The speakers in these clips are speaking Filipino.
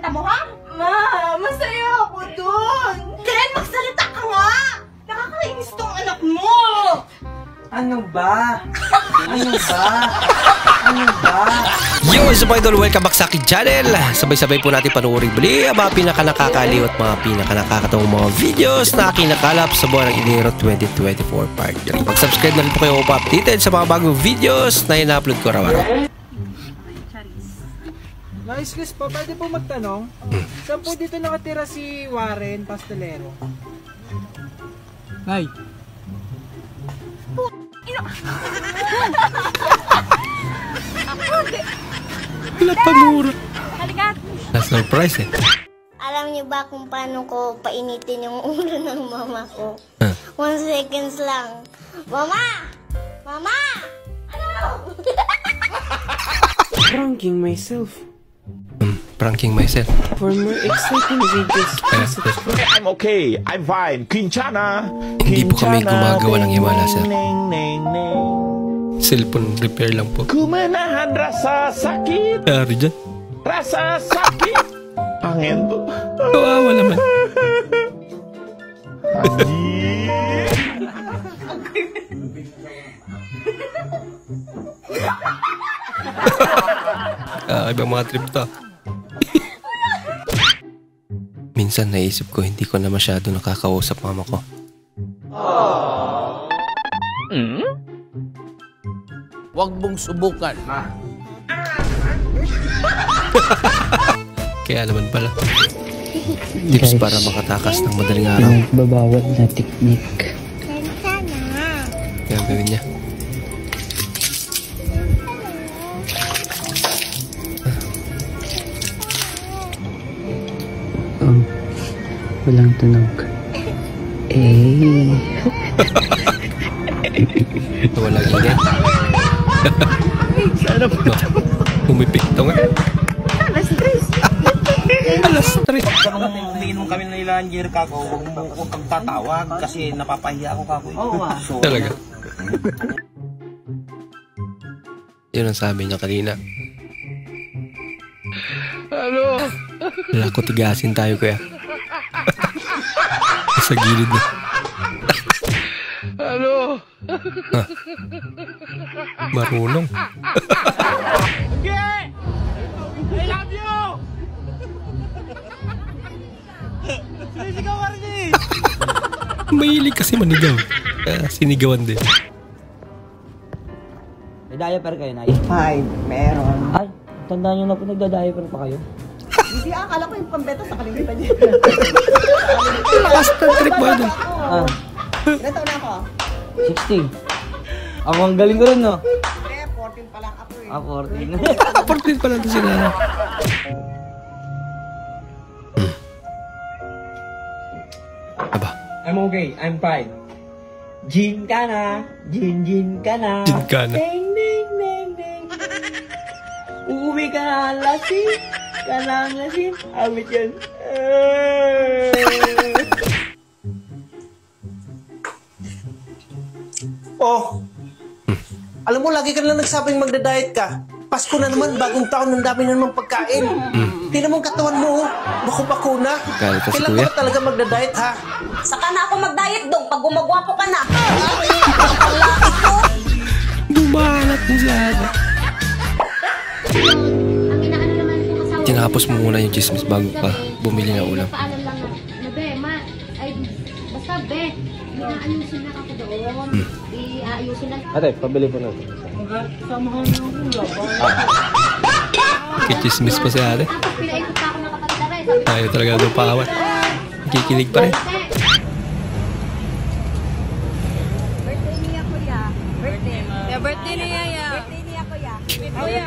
pinapakita mo, ha? Ma, masaya ako dun. Ken, magsalita ka nga! Nakakainis tong anak mo! Ano ba? Ano ba? Ano ba? Yo, what's up idol? Welcome back sa aking channel. Sabay-sabay po natin panuorin muli ang mga pinaka-nakakaliw at mga pinaka-nakakatawang mga videos na kinakalap sa buwan ng Enero 2024 Part 3. Mag-subscribe na rin po kayo upang updated sa mga bagong videos na ina-upload ko araw-araw. Excuse po, pwede po magtanong? Saan po dito nakatira si Warren Pastelero? Nay. Wala pa mura. Halika! Na-surprise eh. Alam niyo ba kung paano ko painitin yung ulo ng mama ko? 1 seconds lang. Mama! Mama! Ano? Pranking myself. Pranking myself. For more exciting videos, subscribe. I'm okay. I'm fine. Quinchana. Hindi po kami gumagawa ng himala, sir. Neng, neng, neng. Cellphone repair lang po. Kumanahan rasa sakit. Dari dyan. Rasa sakit. Angin to. Kawawa naman. Ibang mga trip to. Minsan naisip ko hindi ko na masyado nakakausap mama ko. Huwag mong subukan. Kaya naman pala. Tips para makatakas ng madaling araw. Nagbabawal na teknik. Kaya gawin niya. Walang tunog. Walang ingay. Sana po. Umipik ito nga. Alas 3. Kung umiinom kami ng ilang year kako, huwag kang tatawag kasi napapahiya ako kako. So, talaga. Yun ang sabi niya kanina. Ano? Wala ko tigasin tayo kuya. Sa gilid na. Ano? Marunong. Okay! I love you! Sinisigaw ka rin eh! Mahilig kasi manigaw. Kaya sinigawan din. May diaper kayo, Nay? 5, meron. Ay, tandaan nyo na po, nagda-diaper pa kayo? Hindi, akala ko yung pambeta sa kalimitan niya. Lakas ng trip mo doon. Ilan taon na ako? 60. Ako ang galing ko rin, no? 14 pa lang ako eh. 14. Portrait pala ito si Nana. Aba. I'm okay, I'm fine. Gin ka na. Gin ka na. Gin ka na. Ding, ding, ding, ding. Uuwi ka na, lasing. Ka na, lasing. Awit yan. Oh, alam mo, lagi ka na nagsabing magda-diet ka. Pasko na naman, bagong taon, ang dami na naman pagkain. Tingnan mo ang katawan mo, bako-bako na. Galit ka si Kailan kuya. ka talaga magda-diet, ha? Saka na ako mag-diet dong pag gumagwapo ka na. Bumalat na siya. Tinapos mo muna yung chismis bago pa bumili ng ulam. Paalam lang na, be, ay, basta, be, inaayusin na ako doon. Iayusin na. Ate, pabili po natin. Kichismis pa si ate. Tapos pinaikot pa ako ng kapatid na rin. Tayo talaga doon paawat. Nakikinig pa rin. Birthday niya, kuya. Birthday. Yeah, birthday niya, ya. Birthday niya, kuya. Kuya,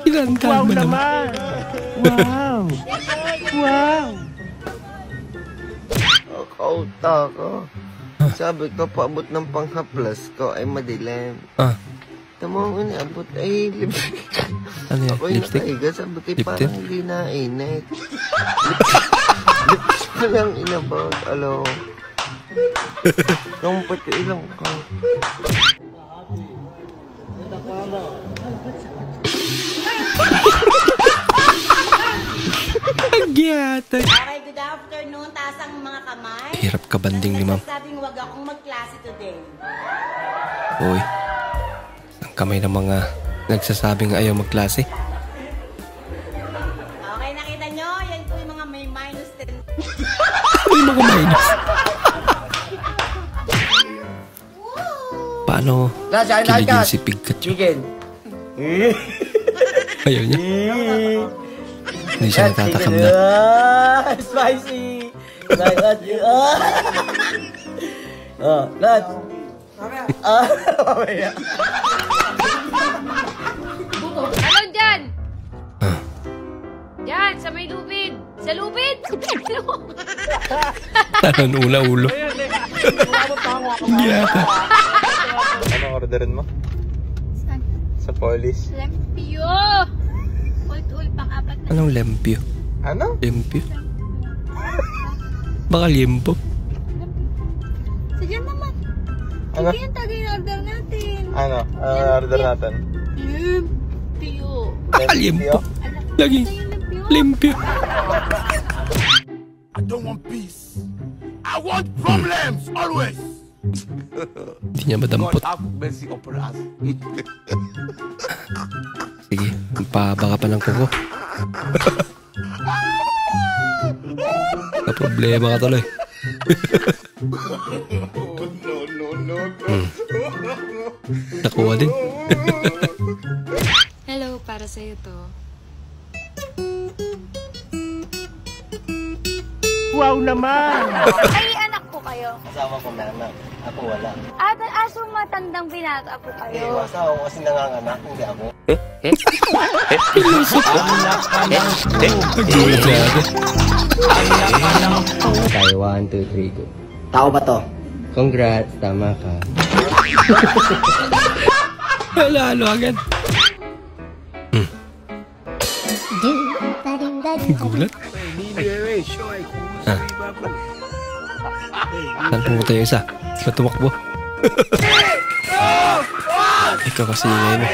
Ilantan mo naman. Wow! Wow! Kauta ko. Sabi ko, paabot ng panghaplas ko ay madilim. Tama mo niabot ay lipstick. Ano yan? Ako'y Lipstick? nakahiga, sabi ko, Lip parang tint? hindi na init. Lipstick pa lang inabot, alo. Nung pati ilang ka. Yata. Okay, good afternoon. Taas ang mga kamay. Hirap ka banding ni ma'am. Sabing wag akong magklase today. Uy. Ang kamay ng mga nagsasabing ayaw magklase. Okay, nakita nyo? Yan po yung mga may minus 10. Uy, mga minus. Paano kiligin si Pikachu? Ayaw niya. Hindi siya natatakam na. Spicy! Lads! Mamaya. Ano dyan? Dyan, sa may lubid. Sa lubid? Tanon ulo. Yata. Anong orderin mo? Saan? Sa police? Lempio! Ul, pang-apat na. Anong lempyo? Ano? Lempyo? Baka liempo. Sige naman. Ano? Sige yung tagay na order natin. Ano? Order natin? Lempio. Baka liempo. Lagi. Limpyo. I don't want peace. I want problems always. Hindi niya madampot. God have mercy upon us. Sige, pabaka pa ng kuko. Problema ka tuloy. No. Nakuha din. Hello, para sa'yo to. Wow naman! Ay, anak po kayo. Asawa ko may anak. Ako wala. Aso matandang binata po kayo. Asawa ko kasi nanganganak, hindi ako. Nagulat siya ate. Tayo, 1, 2, 3, go. Tao ba to? Congrats, tama ka. Lalo agad. Gulat. Saan pumunta yung isa? Ba't tumakbo? Ikaw kasi ngayon mo.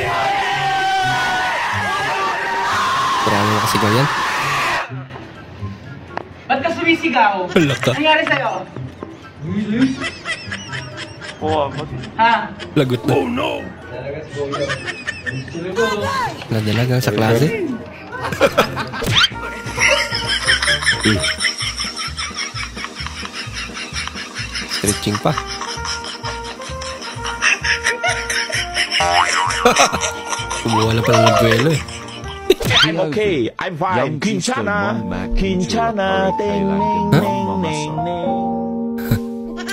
Marami mo kasi ganyan. Ba't ka sumisigaw? Wala ka. Nangyari sa'yo? Ha? Lagot na. Oh no! Nadalagang sa klase. Stretching pa. Kumuha na pala ng buwelo eh. I'm okay. I'm fine. Kinshana. Kinshana. Ting, ning, ning, ning, ning.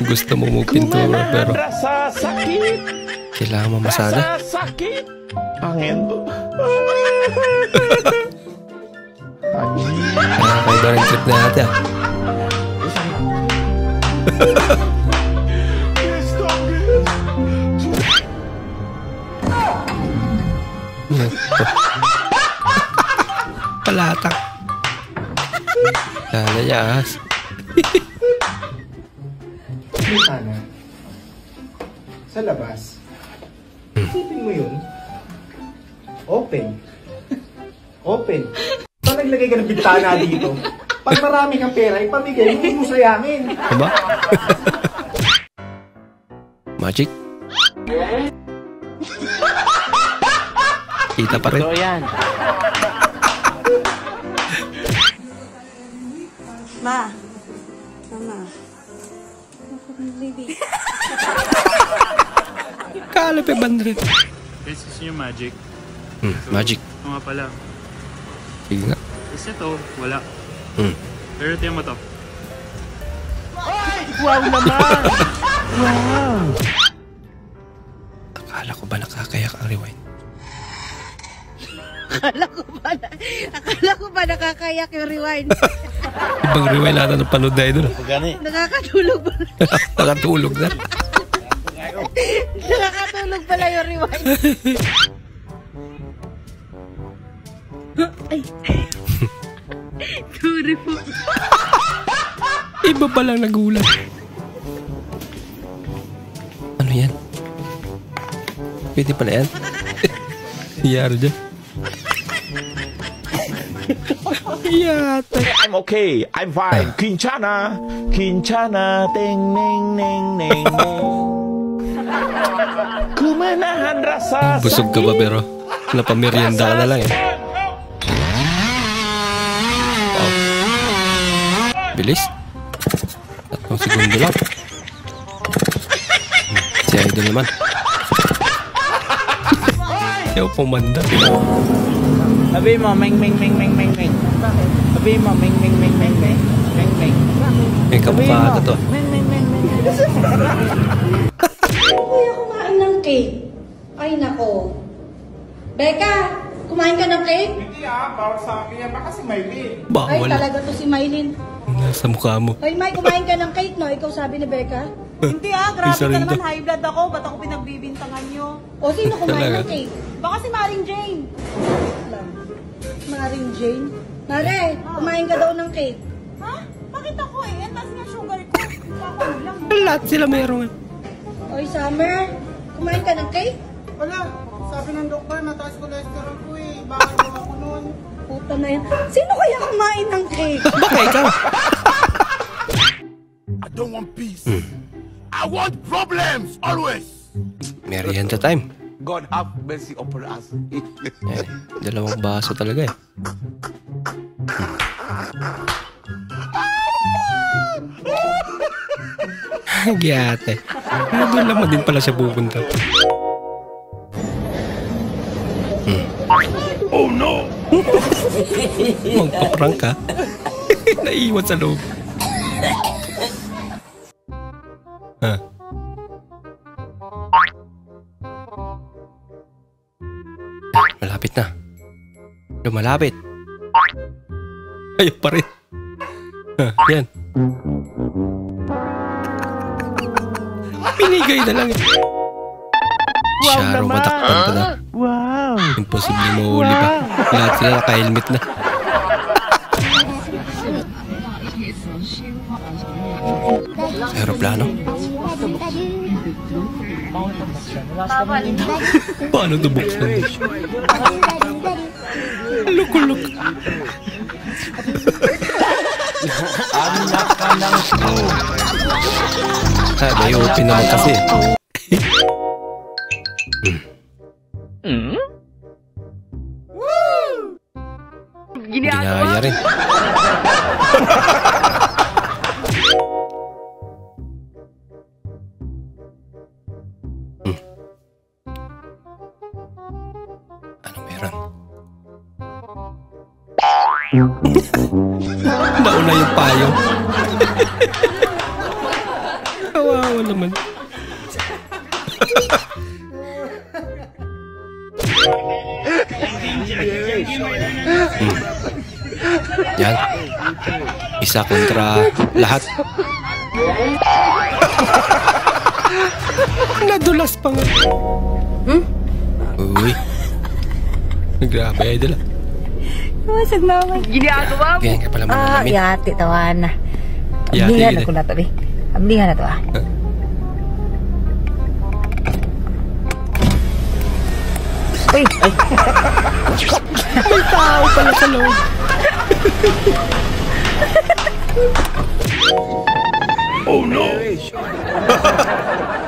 Gusto mo pintura pero Rasa sakit. kailangan mamasada. Rasa sakit. Angin to. Kaya rin trip na natin ah. Palatak. Kala niya ahas. Sana. Sa labas. Isipin mo yun. Open. Open. Pag naglagay ka ng bintana dito, pag marami kang pera, ipamigay mo sa yamin. Diba? Magic? Kita pa rin. So yan. Ma. Mama. Baby. Kala pa bandrin. This is yung magic. Magic. Oo nga pala. Sige nga. Is ito, wala. Pero tiyan mo to. Wow naman! Wow! Akala ko ba nakakayak ang rewind? Akala ko ba nakakayak yung rewind? Ibang rewind natin ng panood na idol. Nakakatulog ba? Nakatulog na. Nakakatulog pala yung rewind. Ay. Sorry po. Iba pa lang nagulat. Ano yan? Pwede pala yan? Iyaro dyan. Yata. I'm okay. I'm fine. Quinchana. Quinchana. Ting, ning, ning, ning, ning. Kumanahan rasa. Busog ka ba pero? Napamerienda ka na lang eh. Wow. Bilis. 3 segundo lang. Si Idol naman. Ayaw pumanda. Sabi mo, meng. Sabi mo, meng. May kamukha ka to. Kuya, kumain ng cake. Ay, nako. Becca, kumain ka ng cake? Hindi bawal sa akin yan. Baka si Maylin. Ay, Bawal. talaga to si Maylin. Nasa mukha mo. Ay, May, kumain ka ng cake, no? Ikaw sabi ni Becca. Hindi grabe Isa ka rin naman, to. high blood ako. Ba't ako pinagbibintangan nyo? O, sino kumain Talaga? ng cake? Baka si Maring Jane. Maring Jane. Mare, kumain ka daw ng cake. Ha? Bakit ako eh? Ang taas nga sugar ko. Ako lang. Lahat sila meron. Oy, Summer, kumain ka ng cake? Wala. Sabi ng doktor, mataas cholesterol ko eh. Bakit daw ako nun? Puta na yan. Sino kaya kumain ng cake? Baka ikaw. I don't want peace. I want problems always. Merienda time. God have mercy upon us. Eh, 2 baso talaga eh. Giyate. Doon naman din pala siya pupunta. Oh no! Magpa-prank ka. Naiiwan sa loob. Ah. Malapit na. Lumalapit. Ayaw pa rin. Yan. Pinigay na lang. Sharo, matakpan ka na. Wow! Imposible mahuli pa. Lahat sila naka-helmet na. Aeroplano? Paano ito buksan? Luk-luk. Anak ka ng school. Ah, may open naman kasi. Ginaya rin. Ano meron? Nauna yung payong. Kawawa naman. Yan. Isa kontra lahat. Nadulas pa nga. Uy. Grabe, idol. Masag na ako. Ginagawa mo. Ganyan ka pala manalamin. Yati, tawan na. Yati, Ablihan yati. ako na to, eh. Ablihan na to, ah. Uy! Ay! May tao pala sa loob. Oh no!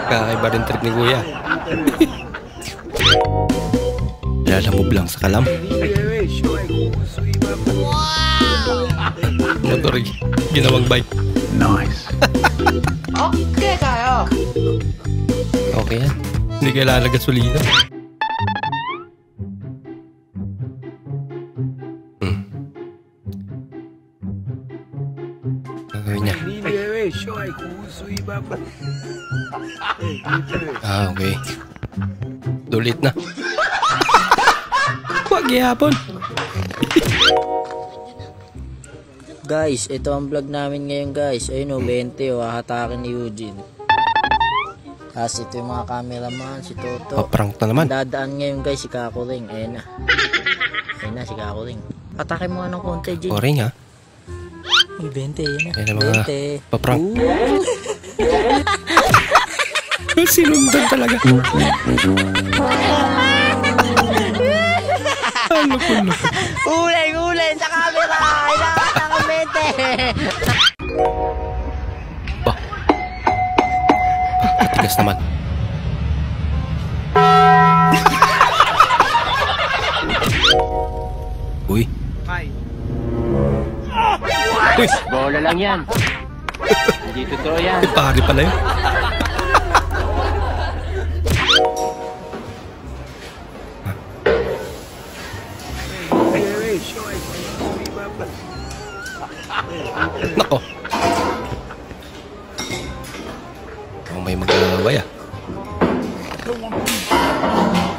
Kakaiba rin trip ni Kuya. Lalamove lang sa kalam. Motor ginawang bike. Nice. Okay kayo. Okay yan. Hindi kailangan gasolina. Gagawin niya. Ah, okay. Dulit na. Huwag ihapon. Guys, ito ang vlog namin ngayon guys. Ayun o, 20 o, hahatakin ni Eugene. Tapos ito yung mga cameraman, si Toto. Paprank na naman. Dadaan ngayon guys, si Kakuling. Ayun na. Ayun na, si Kakuling. Atakin mo nga ng konti, Jin. Koring ha. Ay, 20, yun na. Yan ang mga 20. paprank. Sinundan talaga. Ulay sa camera! Nakakamente! Bah. Matigas naman. Uy. Uy. Bola lang yan. Hindi totoo yan. Pari pala yun. Nako. Oh, may mag-away ah.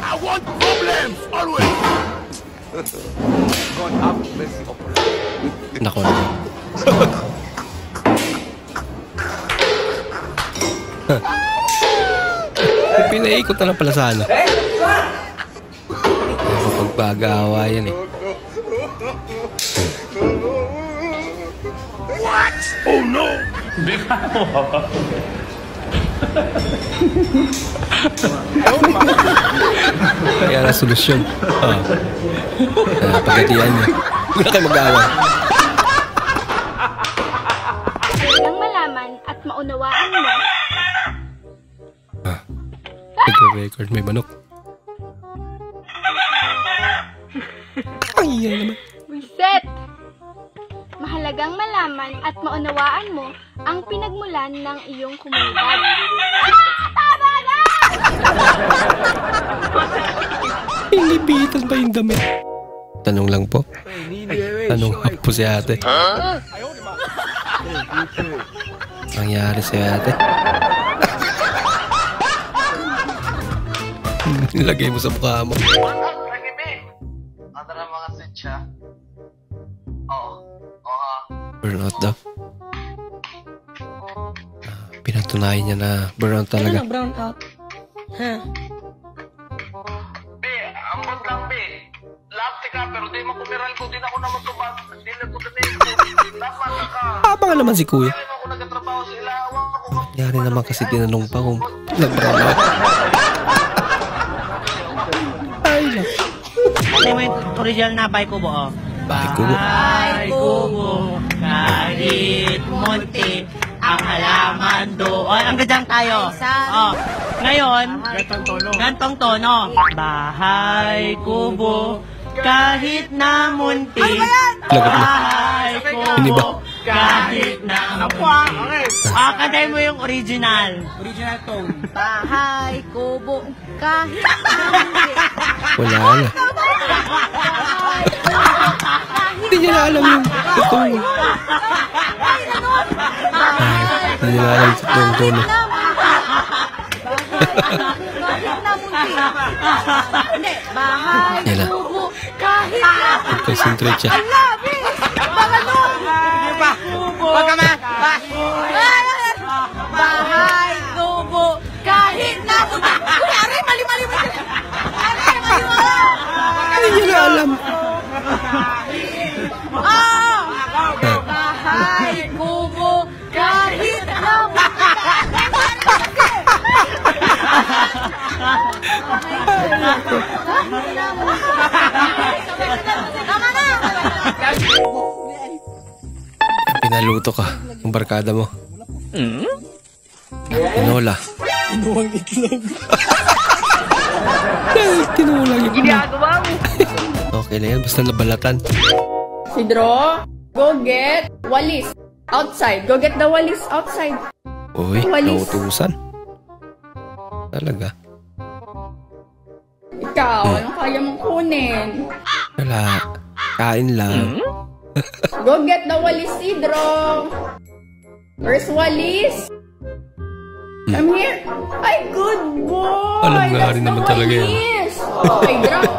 I want problems always. God have mercy upon us. Nako. Pinaikot na lang pala sana. Pagpag-awa yan eh. What? Oh no! Kaya na solusyon. Pagkatiyan niya. Huwag na kayo mag-aaway. Nang malaman at maunawaan mo. Nag-record may manok. Ay, yan naman. Reset! Mahalagang malaman at maunawaan mo ang pinagmulan ng iyong komunidad. Tama na! Inibitan ba yung damit? Tanong lang po. Tanong po si ate. Nangyari si ate. Nilagay mo sa mukha mo. Ada na mga sitya. Burnout daw. Pinatunayan niya na burnout talaga. Ano brown out? Ha? Ambot lang, be. Lapti ka, pero di makumiral ko. Di na ako na matubag. Di na ko dati. Dapat ka. Apa nga naman si kuya? Di ako nagkatrabaho sa ilawang. Nangyari naman kasi tinanong pa kung nag-brown out. Ay lang. Ano yung original na Bahay Kubo, oh? Bahay Kubo. Bahay Kubo, kahit munti, ang halaman doon. Ang gadyang tayo. Oh. Ngayon, gantong tono. Bahay Kubo, kahit na munti. Bahay Kubo, kahit na munti. Kantayin mo yung original. Original tone. Bahay Kubo, kahit na munti. Wala na. Hindi niya na alam yung tono. Hindi niya na alam yung tono. Bahay Kubo, kahit na munti. Concentrate siya. Bahay Kubo, kahit na munti. Kunyari, mali-mali mo sila. Hindi niya na alam. Bahay Kubo, kahit na munti. Pinaluto ka ng barkada mo. Tinola. Inuwang itlog. Tinola yung Ginagawa mo. Okay na yan, basta nabalatan. Sidro, go get walis outside. Go get the walis outside. Uy, Walis. nautusan. Talaga. Ikaw, anong kaya mong kunin? Wala. Kain lang. Go get the walis, Sidro. Where's walis? Come here. Ay, good boy. Alam nga That's rin the naman talaga yan. walis. Okay, drop.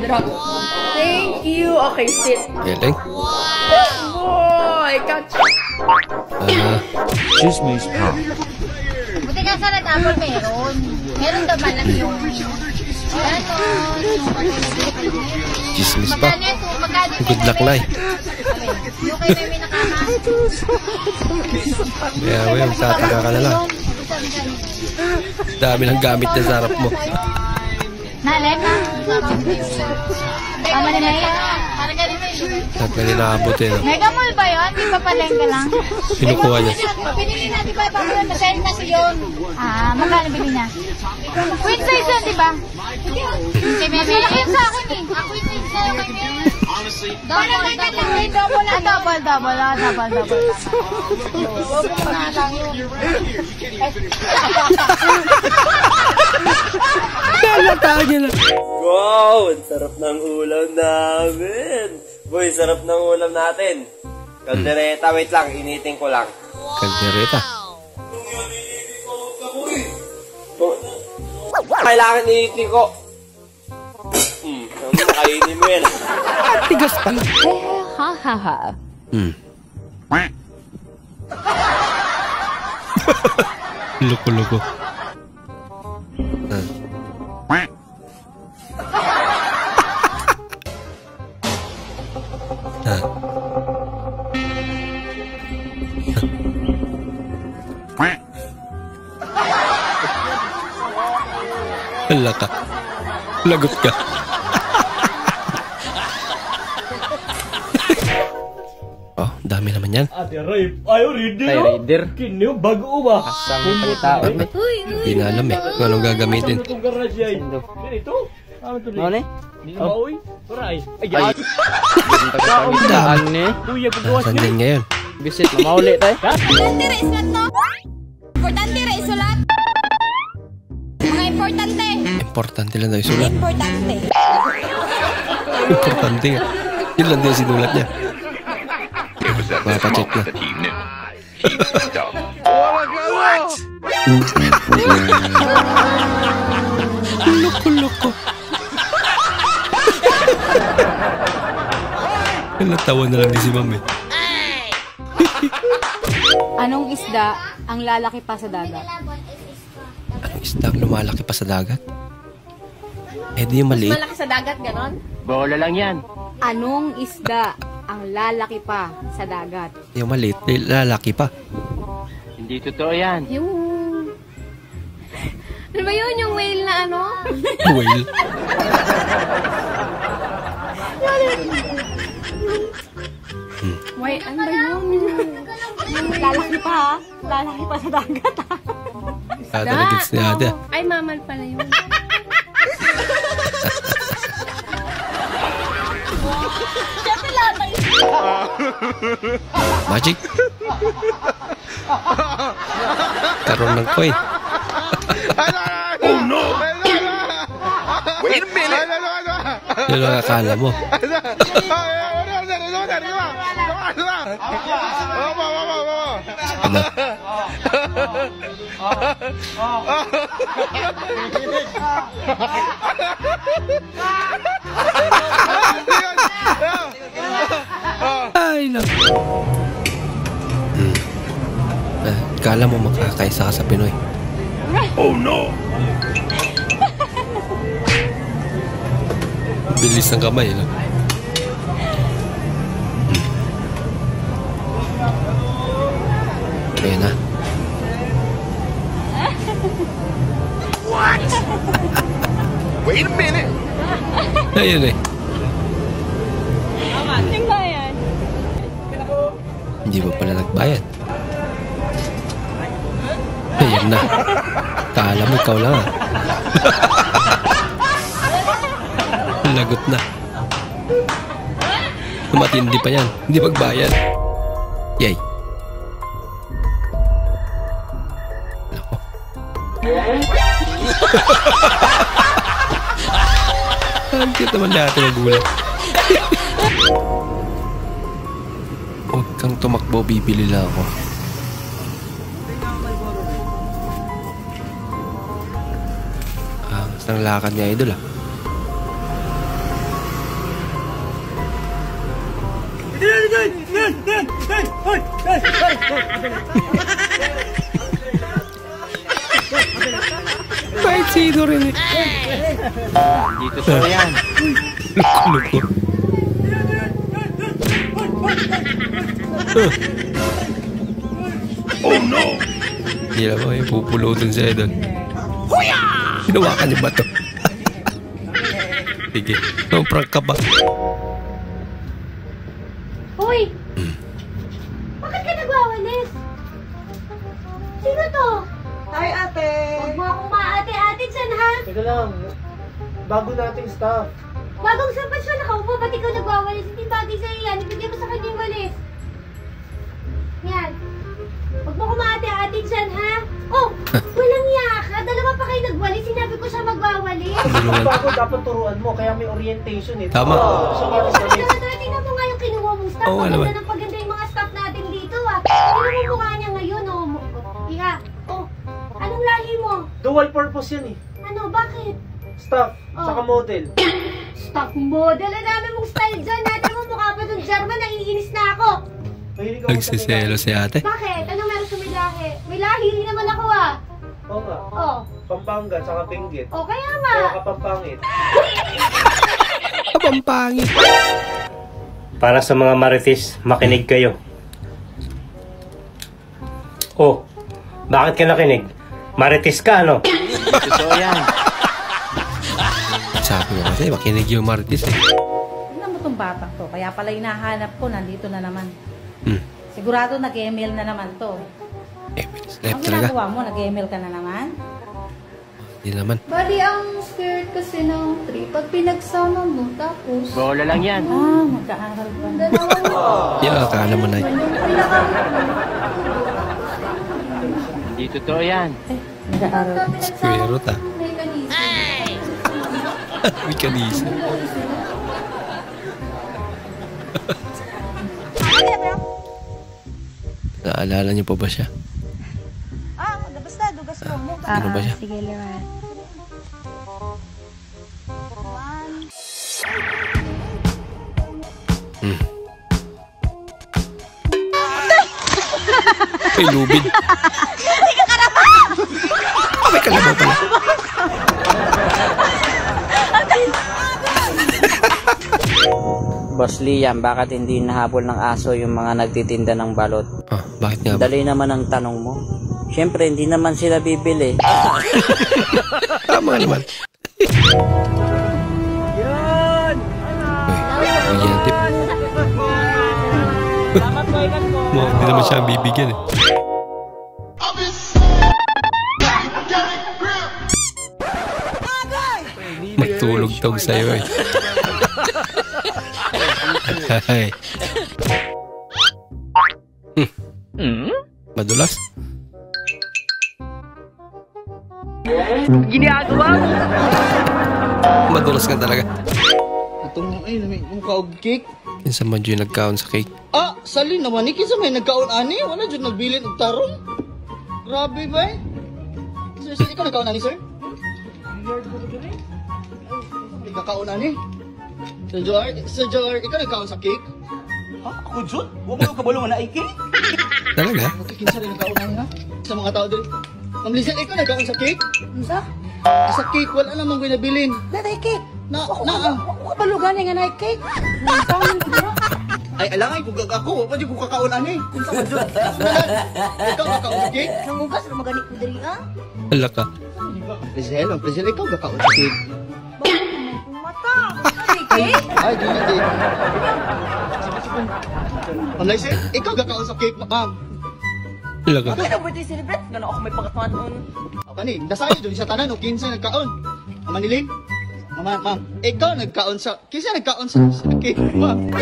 Drop. Thank you. Okay, sit. Galing. Good boy. Catch. Chismis pa. Buti ka sa natapon meron. Meron daw man lang yung... Chismis pa. Good luck, Nay. Yung kayo may nakama. Kaya, wey, magtataka ka na lang. Dami ng gamit na sa harap mo. Nalek na. Tama ni Maya. Parang galing na yun. At na naabot eh. Mega Mall ba yun? Di ba palengke lang? Kinukuha niya. Pinili na, di ba? Pamulan na sale kasi yun. Magkano bili niya? Queen size yun, di ba? Malaki yun sa akin eh. Queen size na yun kay Mary. Double. Huwag mo na lang yun. Nalataan niya na. Wow! Ang sarap ng ulam namin! Boy, sarap ng ulam natin. Kaldereta, wait lang, initing ko lang. Kaldereta? Kailangan initing ko. Makainin mo yan. Tigas pala. Ha. Loko-loko. Hala ka. Lagot ka. Oh, dami naman yan. Ate Ray, ayaw reader. Ay, reader. Kini bago ba? Asam pa tao. Hindi na alam eh kung anong gagamitin. Ito? Ano ne? Hindi na mauwi. Turay. Ay, Daan eh. Nasaan din ngayon? Bisit na mauli tayo. Importante rin sulat no? Importante rin sulat. Mga importante. Importante lang daw isulat. Importante. Importante nga. Yun lang din sinulat niya. Mapacheck na. Loko-loko. Natawa na lang din si Ma'am eh. Anong isda ang lalaki pa sa dagat? Anong isda ang lumalaki pa sa dagat? Eh di yung maliit. Malaki sa dagat, ganon? Bola lang yan. Anong isda ang lalaki pa sa dagat? Yung maliit, lalaki pa. Hindi totoo yan. Yung... Ano ba yun? Yung whale na ano? Whale? Wait, ano ba yun? Lalaki pa ha? Lalaki pa sa dagat ha? Tatalagits ni Ate. Ay, mamal pala yun. Magic? Karoon ng coin. Oh no! Wait a minute! Yun ang akala mo. Ano? Ay, naku. Kala mo makakaisa ka sa Pinoy. Oh no! Bilis ng kamay, no? Ayan na. What? Wait a minute! Ayan eh. Yung bayan. Hindi ba pala nagbayad? Ayan na. Kala mo ikaw lang ah. Lagot na. Matindi pa yan. Hindi magbayad. Yay. Nako. Ang cute naman natin magulang. Huwag kang tumakbo, bibili lang ako. Ang lakad niya, idol ah. Kahit sino rin eh. Dito to yan. Loko-loko. Oh no! Hindi lang ako yung pupulutin siya doon. Hinawakan niyo ba ito? Sige. Prank ka ba? Hoy! Bakit ka nagwawalis? Sino to? Hi, ate! Huwag mo akong maate-ate dyan, ha? Teka lang. Bago nating staff. Bagong sapat siya nakaupo, ba't ikaw nagwawalis? Hindi bagay sa'yo yan. Ibigay mo sa kanya yung walis. Yan. Huwag mo kumaate-ate dyan, ha? Oh! Walang yaka. Dalawa pa kayo nagwalis. Sinabi ko siya magwawalis. Bago dapat turuan mo, kaya may orientation eh. Tama. Tingnan mo nga yung kinuha mong staff. Oo, Maganda naman. ng paganda yung mga staff natin dito, ha? Tingnan mo mukha niya ngayon, oh. Ika. Oh. Anong lahi mo? Dual purpose yan eh. Ano? Bakit? Staff, saka model. Staff model. Ang dami mong style dyan. Natin mo mukha pa dun German. Naiinis na ako. Nagsiselo si ate. Bakit? Anong meron sa may lahi? May lahi rin naman ako, ah. Oo nga. Oh. Pampanga, saka Benguet. Oh, kaya nga. Kaya kapampangit. Kapampangit. Para sa mga marites, makinig kayo. Oh, bakit ka nakinig? Marites ka, ano? Totoo yan. Sabi ko kasi, makinig yung Martis eh. Tignan mo tong batang to. Kaya pala hinahanap ko, nandito na naman. Sigurado nag-email na naman to. Left Ang talaga. ginagawa mo, nag-email ka na naman? Hindi naman. Bali, ang skirt kasi ng tree, pag pinagsama mo, tapos... Bola lang yan. Ah, mag-aaral pa. Dalawa mo. Yeah, akala mo na eh. Hindi totoo yan. Nag-aaral. Square root ah. May kanisa. May kanisa. Naalala niyo pa ba siya? Ah, basta, dugas mo. Ano ba siya? Sige, Leran. May lubid. Hindi ka karabaw! May kalabaw pala. Boss Liam, bakit hindi nahabol ng aso yung mga nagtitinda ng balot? Ah, bakit nga ba? Dali naman ang tanong mo. Siyempre, hindi naman sila bibili. Tama naman. Yun! Uy, yan tip. Hindi naman siya ang bibigyan eh. Magtulog-tog sa'yo eh. Ay. Madulas? Ginagawa mo! Madulas ka talaga. Itong ay, yung kaog cake. Minsan man dyan nagkaon sa cake. Ah, sali naman ni kinsa may nagkaon ani, wala jud nagbilin og tarong. Grabe ba? Sir, ikaw nagkaon ani, sir? May kakaon ani. Sir George, ikaw nagkaon sa cake? Ha? Ako jud? Wa mo kabalo na ay cake? Talaga? Kinsa rin nagkaon ani ha? Sa mga tao diri. Ma'am Lizelle, ikaw nagkaon sa cake? Unsa? Sa cake wala namang ginabilin. Natay cake. Na. Kabalugan nga na cake. Ay, alangay, kung ako, pa di ko kakaon ani. Kinsa man jud? Ikaw nagkaon sa cake? Nangugas na magani ko diri ah. Hala ka. Lizelle, ikaw nagkaon sa cake. Mata. Cake? Ay, di. Ma'am Lizelle, ikaw gakaon sa cake, ma'am. Hala ka. Ano birthday celebrate? Gano'n ako may pagkatuan noon. Kani, nasayo dun sa tanan, no? Kinsa nagkaon? Manilin? Ma'am, ikaw nagkaon sa... Kinsa nagkaon sa cake, ma'am?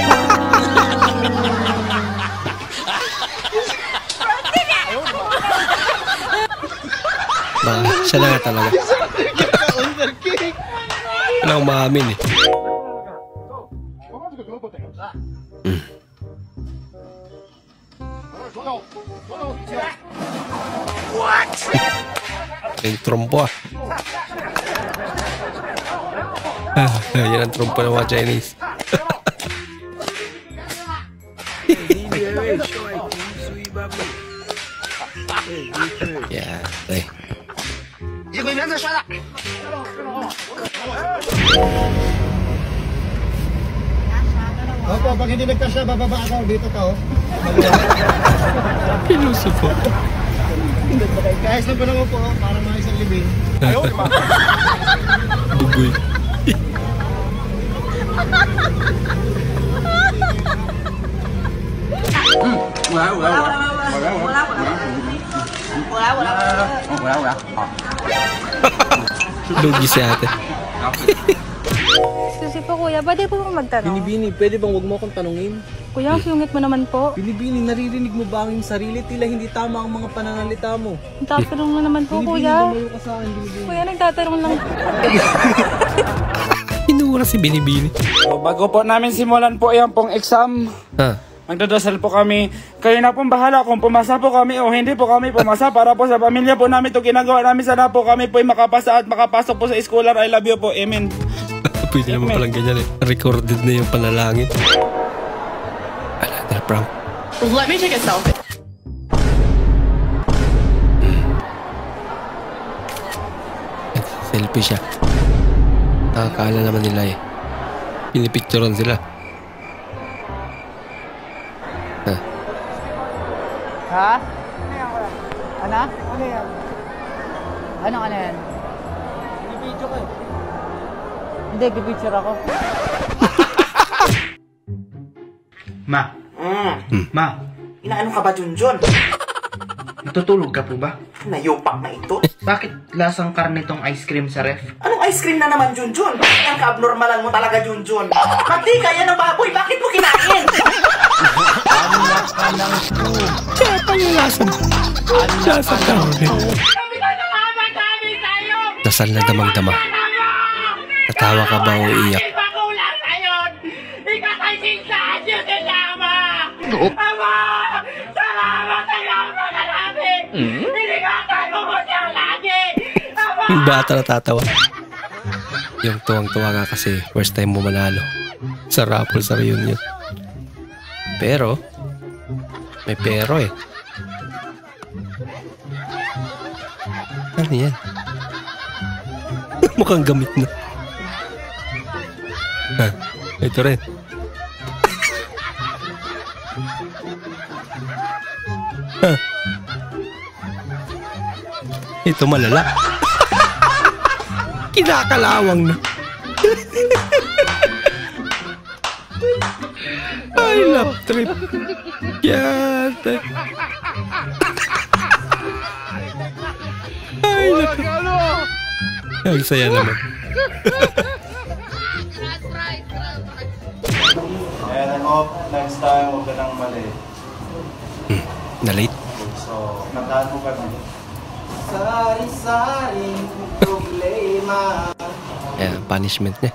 Siya na nga talaga. Kinsa nagkaon sa cake? Wala akong maamin eh. What? Yung trompo ah. Yan ang trompo ng mga Chinese. Yeah, eh. Opo, pag hindi nagkasya, bababa ako dito to. Pinuso po. Kahit na pa naman po, para mga isang libing. Bugoy. Lugi si ate. Susi po kuya, pwede po bang magtanong? Binibini, pwede bang huwag mo akong tanungin? Kuya, ang sungit mo naman po. Binibini, naririnig mo ba ang iyong sarili? Tila hindi tama ang mga pananalita mo. Nagtatanong na naman po Binibini, kuya. lumayo ka sa akin, Binibini. Kuya, nagtatanong lang. Inura si Binibini. So, bago po namin simulan po yan pong exam, magdadasal po kami. Kayo na pong bahala kung pumasa po kami o hindi po kami pumasa para po sa pamilya po namin ito ginagawa namin. Sana po kami po ay makapasa at makapasok po sa schooler. I love you po. Amen. Pwede naman palang ganyan eh. Recorded na yung panalangin. Another prank. Let me take a selfie. Selfie siya. Nakakala naman nila eh. Pinipicturean sila. Ha? Ano? Ano yan? Ano yan? Binibidyo ko eh. Hindi, pipicture ako. Ma. Ma. Inaano ka ba, Junjun? Natutulog ka po ba? Nayupak na ito. Bakit lasang karne tong ice cream sa ref? Anong ice cream na naman, Junjun? Ang ka-abnormalan mo talaga, Junjun. Pati kaya ng baboy, bakit mo kinain? Anak ka ng siya pa yung lasang. Lasang karne. Dasal na damang-dama. Natawa ka ba o iyak? Yung bata natatawa. Yung tuwang-tuwa nga kasi first time mo manalo sa raffle sa reunion. Pero may pero eh. Ano yan? Mukhang gamit na. Ito rin. Ito malala. Kinakalawang na. I love trip. Yan. Ay, love. Ang saya naman. And I hope next time huwag ka nang mali. Na-late? So, nandaan mo ka naman. Sari-saring problema. Ayan, punishment niya.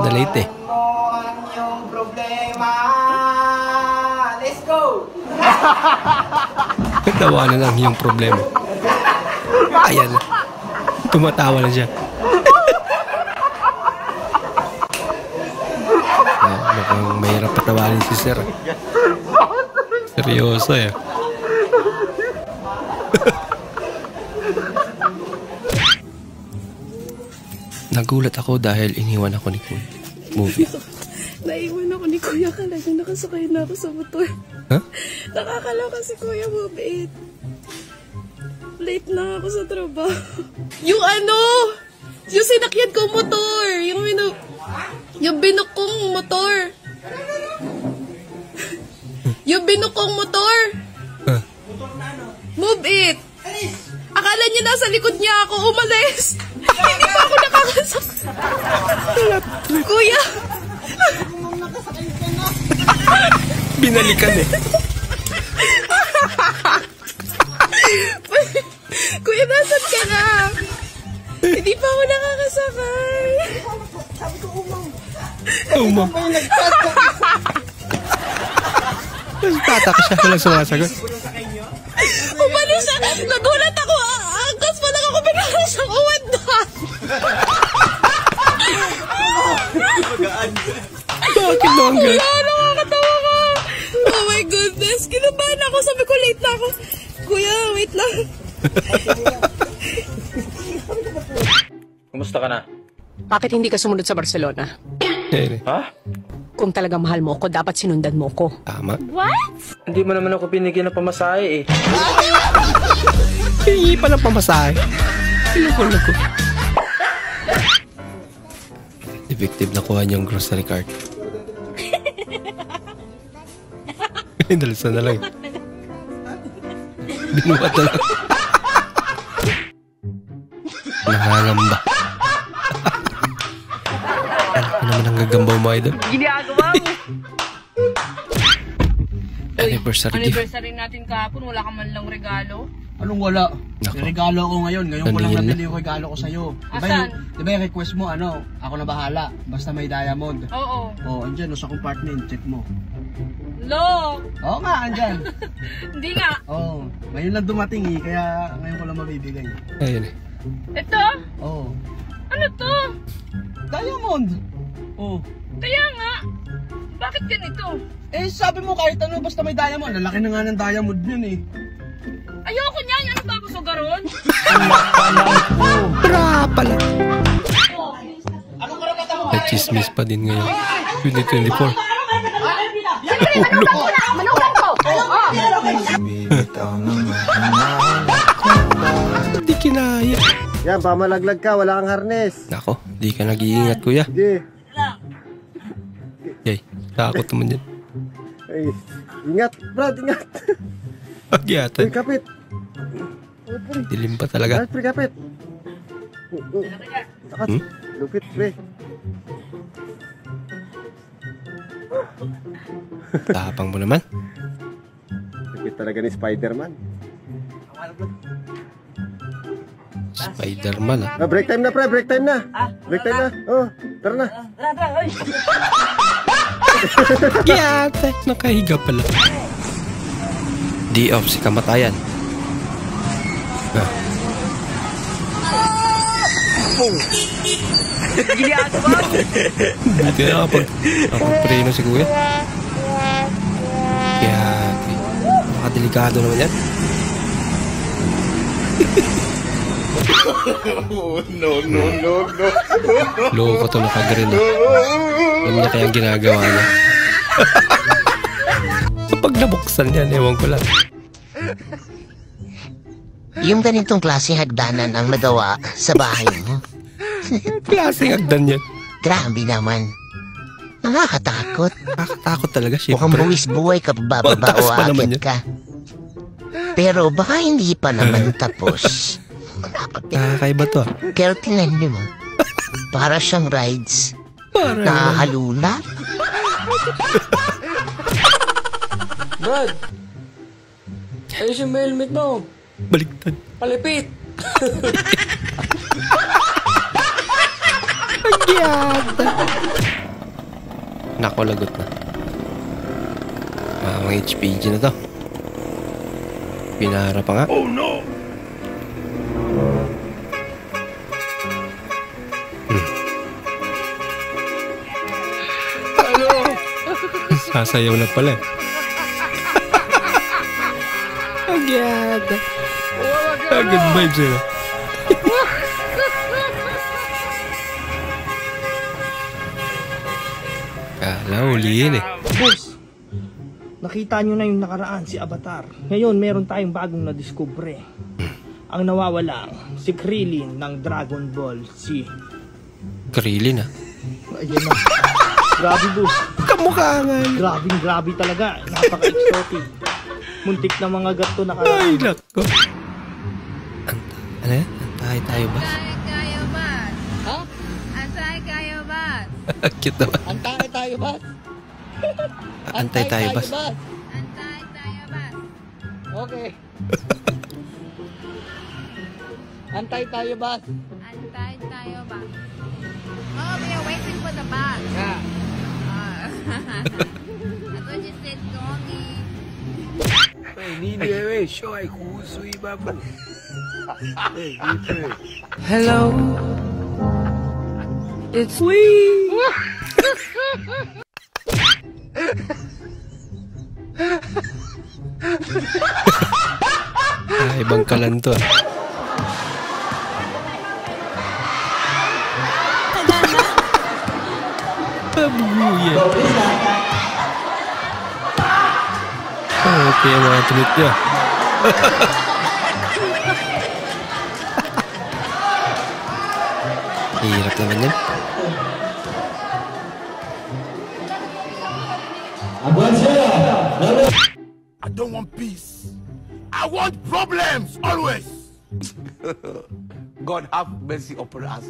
Na-late eh. Mo ang iyong problema. Let's go! Tawanan ang iyong problema. Ayan. Tumatawa na siya. Mukhang mahirap patawanin si Sir. Seryoso eh. Nagulat ako dahil iniwan ako ni Kuya. Movie. Naiwan ako ni Kuya. Talagang nakasakay na ako sa motor. Huh? Nakakaloka si Kuya, mabait. Late na ako sa trabaho. Yung ano? Yung sinakyan kong motor. Yung binuk kong motor. Yung binuk kong motor. Move it. Akala niya nasa likod niya ako. Umalis. Hindi pa ako nakakasakay. Kuya. Binalikan eh. Kuya, nasan ka na? Hindi pa ako nakakasakay. Sabi ko, umang. Umang. Tatak siya. Walang sumasagot. Umalis siya. Nagulat ako. Angkas pa lang ako. Bigla siyang uwandan. Bakit longgan? Kuya, nakakatawa ka. Oh my goodness. Kinabahan ako. Sabi ko, late na ako. Kuya, wait lang. Kumusta ka na? Bakit hindi ka sumunod sa Barcelona? Ha? Kung talagang mahal mo ako, dapat sinundan mo ko. Tama. What? Hindi mo naman ako binigyan ng pamasahe eh. Hingi pa ng pamasahe. Ilukol na ko. Effective na kuha niyang grocery cart. Dalasan na lang. Binuhat na lang. Nangangamba. Ano naman ang gagambaw mo, idol? Ginagawa mo. Anniversary gift. Anniversary natin kahapon, wala ka man lang regalo. Anong wala? May regalo ako ngayon. Ngayon ko lang Naningin nabili yung regalo ko sa'yo. Asan? Diba yung request mo, ano? Ako na bahala. Basta may diamond. Oo. Oo, andyan. Sa compartment. Check mo. Lo! Oo nga, andyan. Hindi nga. Oo. Ngayon lang dumating eh. Kaya ngayon ko lang mabibigay. Ayun eh. Ito? Oo. Ano to? Diamond. Oo. Kaya nga. Bakit ganito? Eh, sabi mo kahit ano, basta may diamond. Lalaki na nga ng diamond yun eh. Ayoko niya. Ano ba ako sugaron? Bra pala. May chismis pa din ngayon. 2024. Manukan ko! Hindi kinaya. Yan, pamalaglag ka, wala kang harness. Nako, di ka nag-iingat, kuya. Sige. Yay, takot naman yan. Ay, ingat, Brad, ingat. Pagyatan. Uy, kapit. Dilim pa talaga. Pre, kapit. Takas, lupit, pre. Tapang mo naman. Lupit talaga ni Spider-Man. Spider-Man ah. Break time na, pre, break time na. Break time na. Oh, tara na. Yate, nakahiga pala. Di off si kamatayan. Buti na nakapag-preno si kuya. Yate, nakadelikado naman yan. No. Loko to nakagreen. Alam niya kayang ginagawa niya. Kapag nabuksan yan, ewan ko lang. Yung ganitong klaseng hagdanan ang nagawa sa bahay mo. Klaseng hagdan yan. Grabe naman. Nakakatakot. Nakakatakot talaga, syempre. Mukhang buwis buhay ka bababa o aakit ka. Pero baka hindi pa naman tapos. Nakakaiba to ah. Pero tingnan niyo mo. Para siyang rides. Nakahalula. Brad! Ayos yung helmet mo. Baliktad. Palipit! Pagyata. Nako, lagot na. Mga HPG na to. Pinara pa nga. Oh no! Sasayaw na pala eh. Pagyata. Good vibes eh. Kala, ulihin eh. Boss, nakita nyo na yung nakaraan si Avatar. Ngayon, meron tayong bagong nadiskubre. Ang nawawalang si Krillin ng Dragon Ball Z. Krillin ah. Ayan na. Grabe, boss. Kamukha nga. Grabe talaga. Napaka-exotic. Muntik na mga gato nakaraan. Ay, nako. Ano yan? Antay tayo ba? Ha? Antay kayo ba? Cute naman. Antay tayo ba? Antay tayo ba? Antay tayo ba? Okay. Antay tayo ba? Antay tayo ba? Oh, we are waiting for the bus. Yeah. That's what you said, Tommy. Hello. It's we. Ibang kalan to ah. Pabuya. Okay, mga tulit niya. Hirap naman yan. I don't want peace. I want problems always. God have mercy upon us.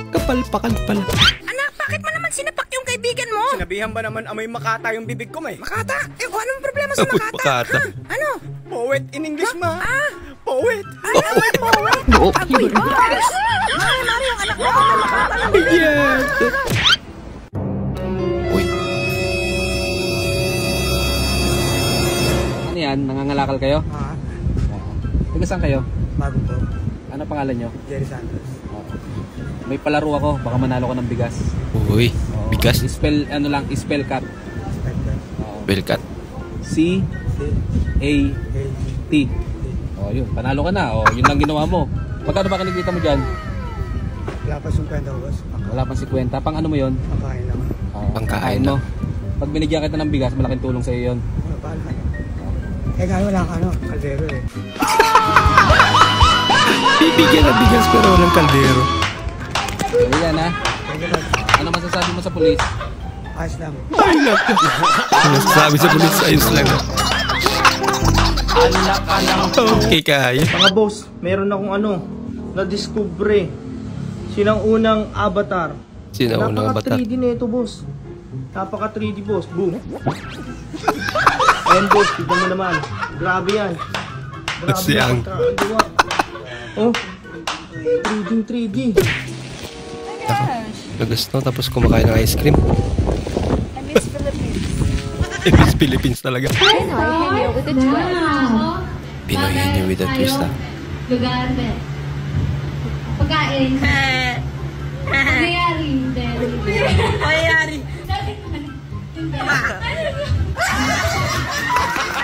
Kapalpakan pala. Anak, bakit mo naman sinapak yung kaibigan mo? Sinabihan ba naman amoy makata yung bibig ko, may? Makata? Eh, anong problema sa Amoy makata? makata. Ha? Ano? Poet in English, ma. Poet. Ano ang poet? Agoy, boss! Mari, yung anak mo may makata lang. Yes. Uy. Ano yan? Nangangalakal kayo? Taga saan kayo? Bago to. Ano pangalan nyo? Jerry Santos. May palaro ako, baka manalo ko ng bigas. Uy, bigas? Spell, ano lang, spell cut. Spell cut. C-A-T. O, yun, panalo ka na. O, yun lang ginawa mo. Magkano ba kinikita mo dyan? Wala pa 50 boss. Wala pang 50. Pang ano mo yun? Pangkain lang. Pangkain mo. Pag binigyan kita ng bigas, malaking tulong sa iyo yun. Paano ka na? Eh, gano'n wala ka, ano? Kaldero eh. Bibigyan ng bigas pero walang kaldero. Ayan ha. Ano masasabi mo sa pulis? Ayos lang. Ay, naku. Ano sabi sa pulis? Ayos lang. Okay, kaya. Mga boss, meron akong na-discover. Sinang unang avatar. Sino unang avatar? Napaka 3D na ito, boss. Napaka 3D, boss. Boom. Ayan, boss. Tignan mo naman. Grabe yan. Grabe Siyang. Oh. 3D. Nagusto tapos kumakain ng ice cream. I miss Philippines. I miss Philippines talaga. Pinoy with a twist. Pinoy henyo with a twist ah. Lugar, be. Pagkain. Nangyayari. Nangyayari.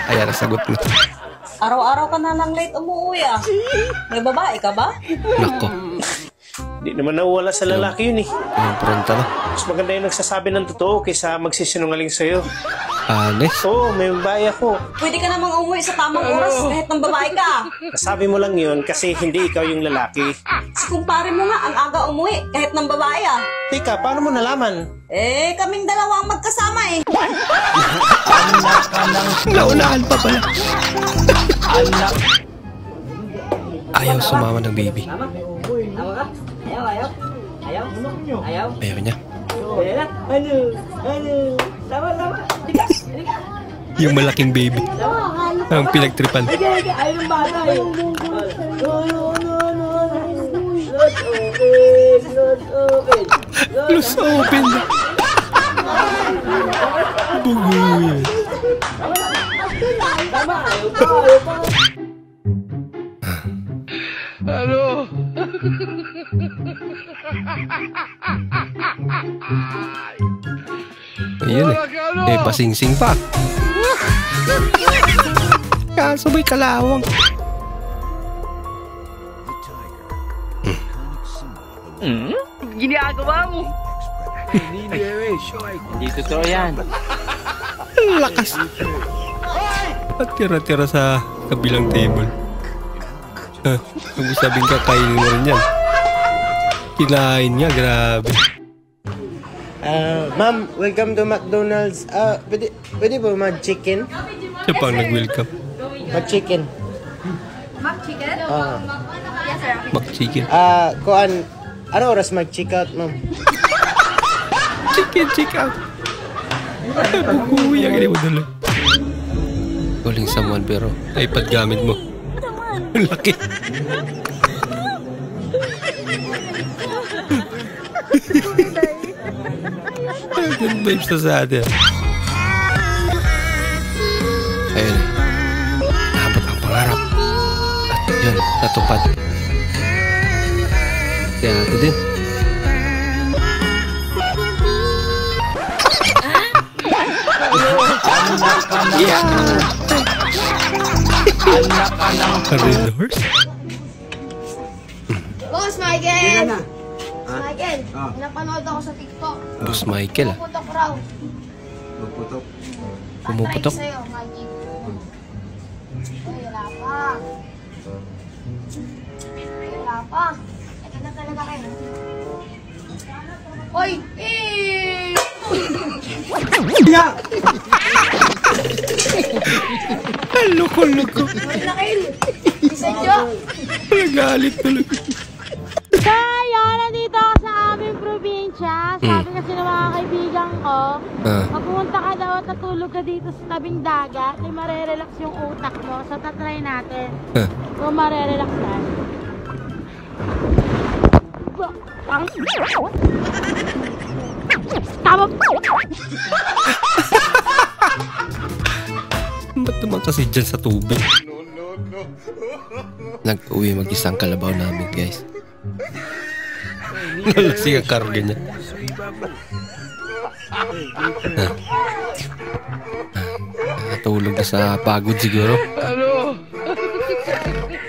Ayan, nasagot na. Araw-araw ka na lang late umuwi ah. May babae ka ba? Nako. Hindi naman nawala sa lalaki yun eh. Yung pronta na. Mas maganda yung nagsasabi ng totoo kaysa magsisinungaling sa'yo. Honest? Oo, may babae ako. Pwede ka namang umuwi sa tamang oras kahit ng babae ka. Nasabi mo lang yun kasi hindi ikaw yung lalaki. Si kumpare mo nga ang aga umuwi kahit ng babae ah. Tika, paano mo nalaman? Eh, kaming dalawa ang magkasama eh. Naunahan pa pala. Ayaw sumama ng baby. Ayaw niya. Yung malaking baby. Ang pinagtripan. Close open. Bugoy. Hello. Ayun eh. Pasingsing pa. Kaso may kalawang. Ginagawa mo. Hindi totoo yan. Lakas. At tira-tira sa kabilang table. Kung sabing kakainin mo rin yan. Kinain niya, grabe. Ma'am, welcome to McDonald's. Pwede ba mag-chicken? Siya pang nag-welcome. Mag-chicken. Mac-chicken? Yes, sir. Mac-chicken. Kuan, ano oras mag-check out, ma'am? Chicken, check out. Bukuya, gini mo dala. Calling someone pero iPad gamit mo. Ang laki. Good vibes na sa atin. Ayun eh. Naabot ang pangarap. At yun, natupad. Kaya natin din. Yeah! Red horse? Boss Michael! Michael, napanood ako sa TikTok. Boss Michael ah. Pumuputok raw. Pumuputok? Try sa'yo, Magic. Ay, wala pa. Wala Pa, ito na talaga kayo. Hoy! Loko-loko. Isa dyo! Nagalit talaga. Kaya, nandito ako sa aming probinsya. Sabi kasi ng mga kaibigan ko, magpunta ka daw at natulog ka dito sa tabing dagat, ay marerelax yung utak mo. So, tatry natin. Kung marerelax ka. Tama po! Ba't naman kasi dyan sa tubig? Nag-uwi mag-isang kalabaw namin, guys. Nalasing ang karga niya. Natulog na sa pagod siguro.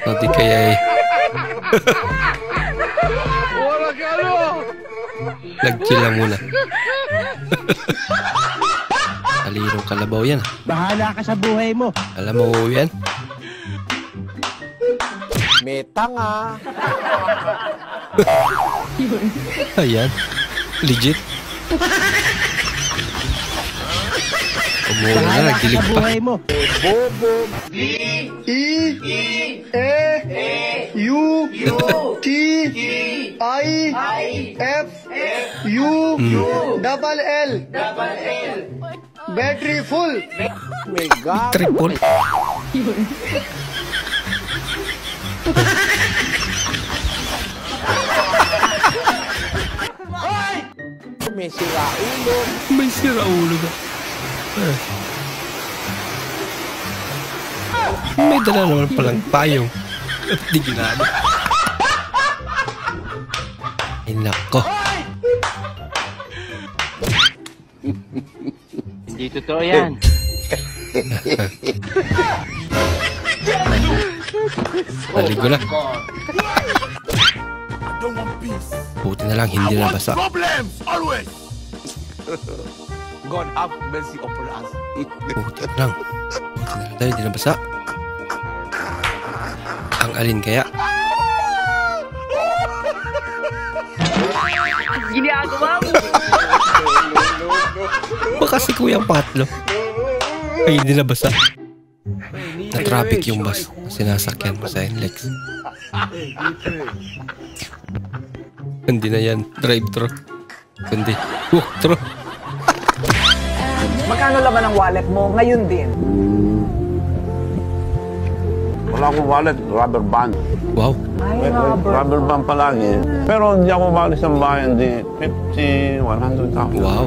Pati kaya eh. Nag-chill lang muna. Talirong kalabaw yan. Bahala ka sa buhay mo. Alam mo yan? May tanga. Ayan. Legit. Umuwi na, nagdilig pa. Bobo. double L. Battery full. Triple. May sira ulo. May sira ulo ba? May dala naman palang payong. Di ginano. Ay nako. Hindi totoo yan. Naligo na. Buti na lang hindi nabasa. Problems always. God have mercy upon us. Buti na lang. Buti na lang tayo hindi nabasa. Ang alin kaya? Ginagawa mo! Baka si Kuya Patlo ay hindi nabasa. Na-traffic yung bus. Sinasakyan mo sa NLEX. Hindi na yan drive-thru. Hindi walk-thru. Magkano laman ang wallet mo ngayon din? Wala akong wallet, rubber band. Wow. Ay, Rubber band palagi. Pero hindi ako malis ng bayan, di 50, 100,000. Wow.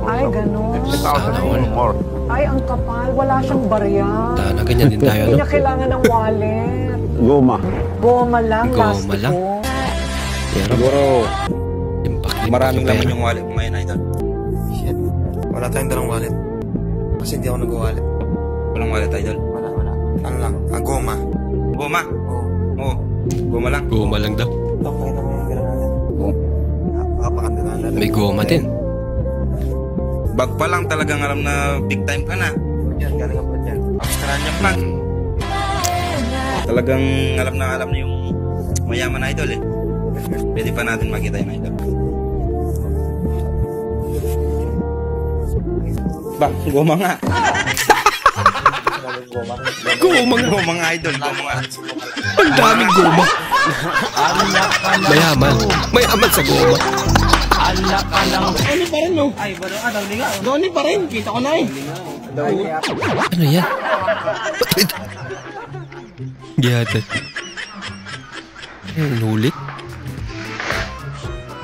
Ay, ganun. 50,000 or more. Ay, ang kapal. Wala siyang barya. Sana ganyan din tayo, Hindi no? niya kailangan ng wallet. Goma. Goma lang, Goma lang. Pero, siguro, maraming laman yung wallet mo ngayon, idol. Shit. Wala tayong dalang wallet. Kasi hindi ako nag-wallet. Walang wallet, idol. Wala. Ano lang? Goma. Goma? Oo. Goma lang? Goma lang daw. May goma din. Bag pa lang talagang alam na big time ka na. Yan, galing ako dyan. Australian flag. Talagang alam na yung mayaman na idol eh. Pwede pa natin makita yung idol. Ba, goma nga. Goma nga idol. Goma nga. Ang daming goma. Mayaman. Mayaman sa goma. Alak ka lang. Doni pa rin, no? Ay, baro ka, daw liga. Doni pa rin, kita ko na eh. Ano yan? Giyatan. Nulit.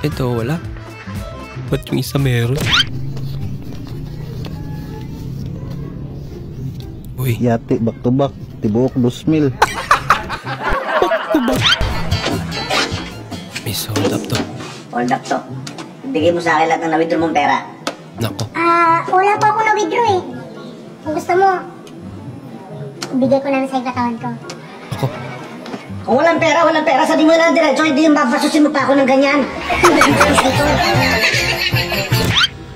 Ito, wala. Ba't yung isa meron? Uy. Yati, back to back. Tibuok, 2,000. Back to back. May hold up to. Hold up to. Bigay mo sa akin lahat ng na-withdraw mong pera. Nako. Wala pa ako na-withdraw eh. Kung gusto mo, bigay ko lang sa ikatawan ko. Kung walang pera, sabi mo lang diretso, hindi yung babasusin mo pa ako ng ganyan.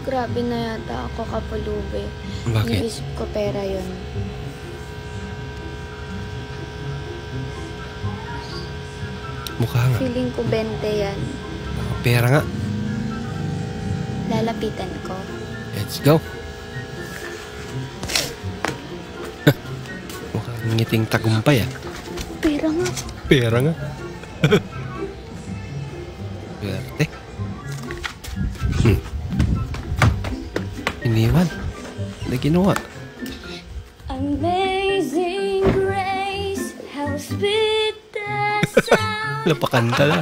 Grabe na yata ako, Kapulube. Bakit? Iisip ko pera yun. Mukha nga. Feeling ko 20 yan. Pera nga. Lalapitan ko. Let's go. Mukhang ngiting tagumpay ah. Pera nga. Pera nga. Perte. Iniwan. Hindi ginawa. Amazing grace, how sweet the sound. Napakanta na.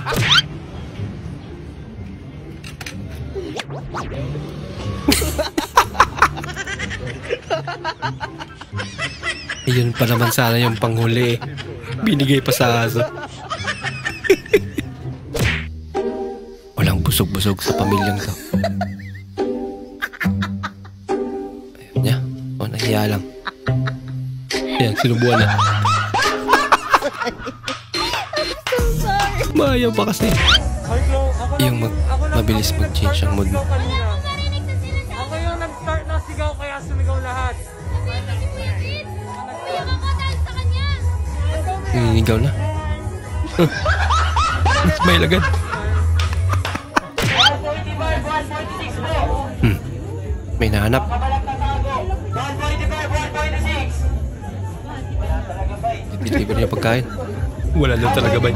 Ayun pa naman sana yung panghuli. Binigay pa sa aso. Walang busog-busog sa pamilyang to. Ayun niya. O, nahiya lang. Ayan, sinubuan na. Mayaw pa kasi. Yung mabilis mag-change ang mood mo. Ako yung nag-start na sigaw kaya sumigaw lahat. Ninigaw na. May lagad. May nahanap. Libre niya pagkain. Wala na talaga ba?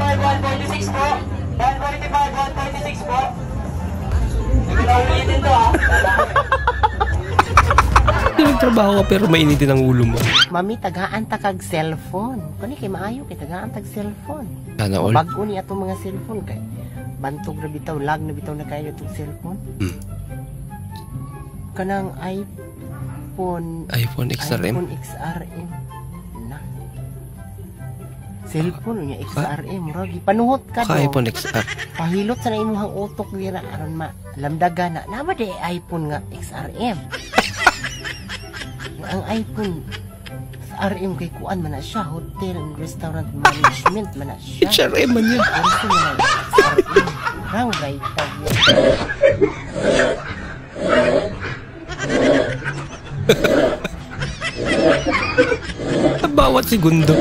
Nagtrabaho ka pero mainitin ang ulo mo. Mami, tagaan ta kag cellphone. Kani kay maayo kay tagaan tag cellphone. Sana all. Bago ni atong mga cellphone kay bantog na bitaw, lag na bitaw na kayo itong cellphone. Kanang iPhone XRM. iPhone XRM. Na. Cellphone niya XRM, ragi panuhot ka do. iPhone XR. Pahilot sa na imong utok dira aron malamdagan na nama de iPhone nga XRM. Ang iPhone RM kay kuan man na siya, hotel and restaurant management man na siya. XRM man yan. Kasi man na XRM. Rang right tag. Bawat segundo.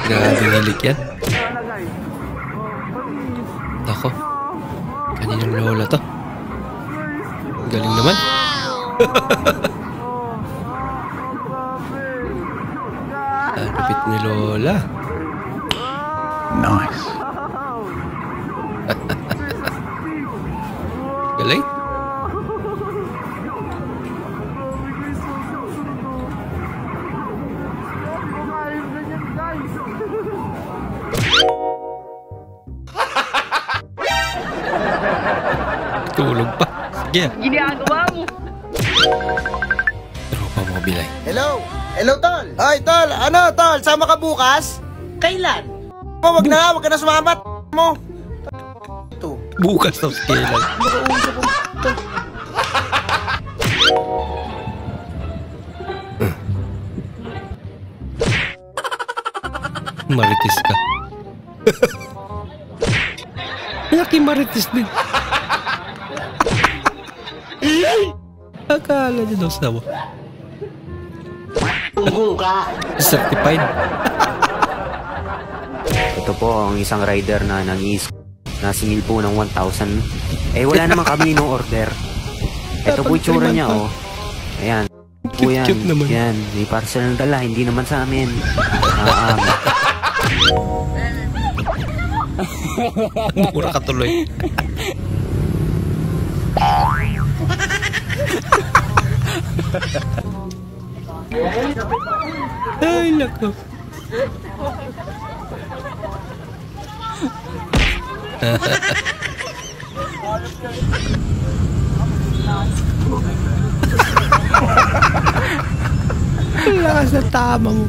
Grabe halik yan. Ako. Kaninang lola to. Galing naman. Lupit ni lola. Nice. Galing. Tulog pa. Sige. Ginagawa mo. Tropa mo, Bilay. Hello? Hello, tol. Ay, tol. Ano, tol? Sama ka bukas? Kailan? Wag ka na sumamat mo. Bukas na kailan. Marites ka. Laki marites din. Akala niya daw sawa. Certified. Ito po ang isang rider na nasingil po ng 1,000. Eh wala naman kami nung order. Ito po itsura niya oh. Ayan. Po yan. Yan. May parcel na dala. Hindi naman sa amin. Mura ka tuloy. Ay, lako. Lakas na tama mo.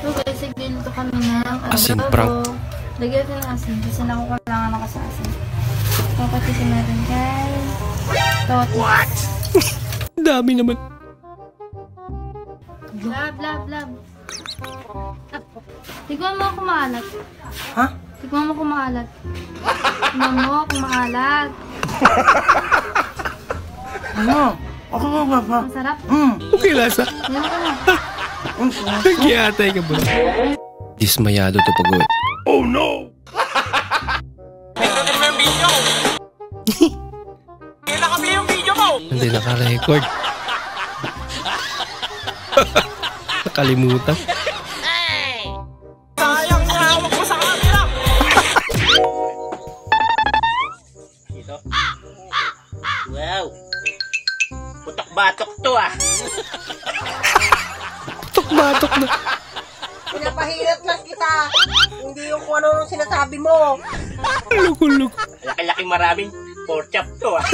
Okay, sige, dito kami ng asin prank. Lagyan ko ng asin kasi nakukulangan ako sa asin. Papatisin natin kay Toti. What? Dami naman. Lab. Tignan mo kung maalat. Ha? Tignan mo kung maalat. Tignan mo kung maalat. Masarap? Okay, lasa. Nagkiyatay ka ba? Dismayado to pag-uwi. Oh no! Hindi naka-record. Nakalimutan. Sayang na hawak mo sa camera! Wow! Putok-batok to ah! Putok-batok na. Pinapahirap lang kita. Hindi yung kung ano sinasabi mo. Loko-loko. Laki-laki maraming pork chop to ah!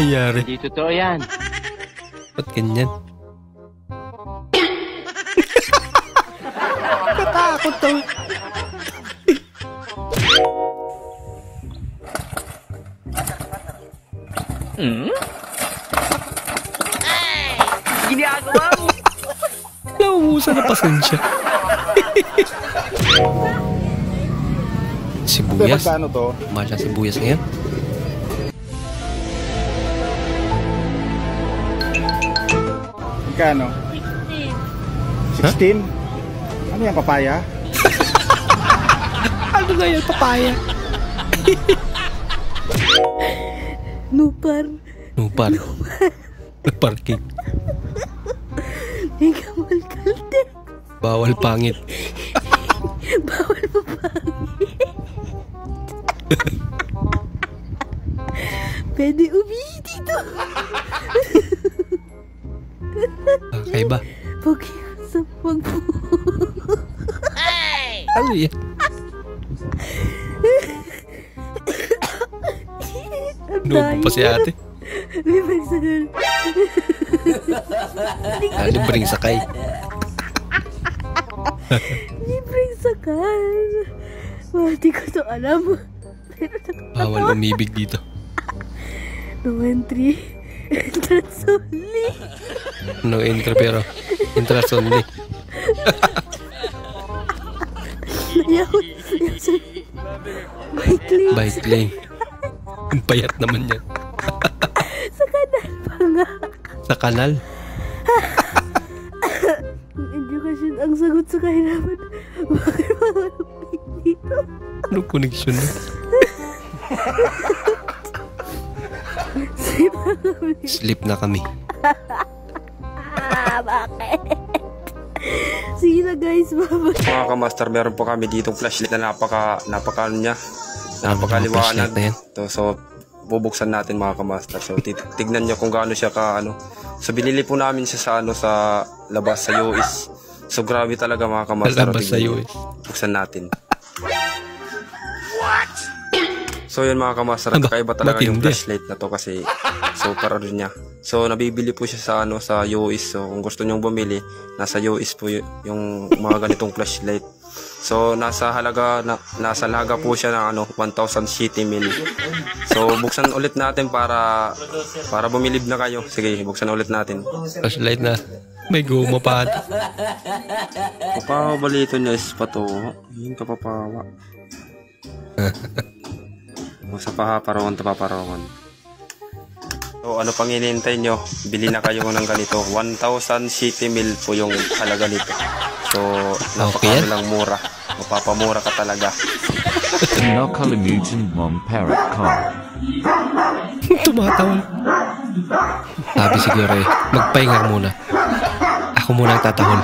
Ayari. Hindi totoo yan. Ba't ganyan? Katakot to. Ginagawa mo! Naubusan na pasensya. Sibuyas. Magkano to? Mahal na sibuyas ngayon. Magkano? 16? Ano yan, papaya? Ano nga yan, papaya? Nupar. Nupar. Parking. Ikamal kalde. Bawal pangit. Bawal mapangit. Pwede umihi dito. Okay ba? Pag-iusap, wag po. Ano yan? Nubo pa si ate. Libreng sakal. Libreng sakay. Libreng sakal. Hindi ko to alam. Bawal umibig dito. No entry. Entrance only. No entry pero entrance only. Bike lane. Bike lane. Ang payat naman yan. Sa kanal pa nga. Sa kanal? Education ang sagot sa kahirapan. Bakit mga dito? Anong connection na? Sleep na kami. Bakit? Sige na guys, bye-bye. Mga kamaster, meron po kami ditong flashlight na napaka niya. Napakaliwanag. So, bubuksan natin mga kamaster. So, tignan nyo kung gaano siya ka ano. So, binili po namin siya sa labas sa US. So, grabe talaga mga kamaster. Labas sa US. Buksan natin. What? So, yun mga kamaster. Kakaiba talaga yung flashlight na to kasi super ano niya. So, nabibili po siya sa US. So, kung gusto nyong bumili, nasa US po yung mga ganitong flashlight. So, nasa halaga po siya ng 1,000 city mil. So, buksan ulit natin para bumilib na kayo. Sige, buksan ulit natin. Flashlight na. May guma pa. Papawa balito niya is pato. Yung kapapawa. Sa paparawan. So, ano pang hinihintay nyo? Bili na kayo ng ganito. 1,000 city mil po yung halaga nito. So, napakamilang mura. Mapapamura ka talaga. Nakalimutan mong parrot car. Tumatawal. Sabi siguro magpahinga muna. Ako muna ang tatahol.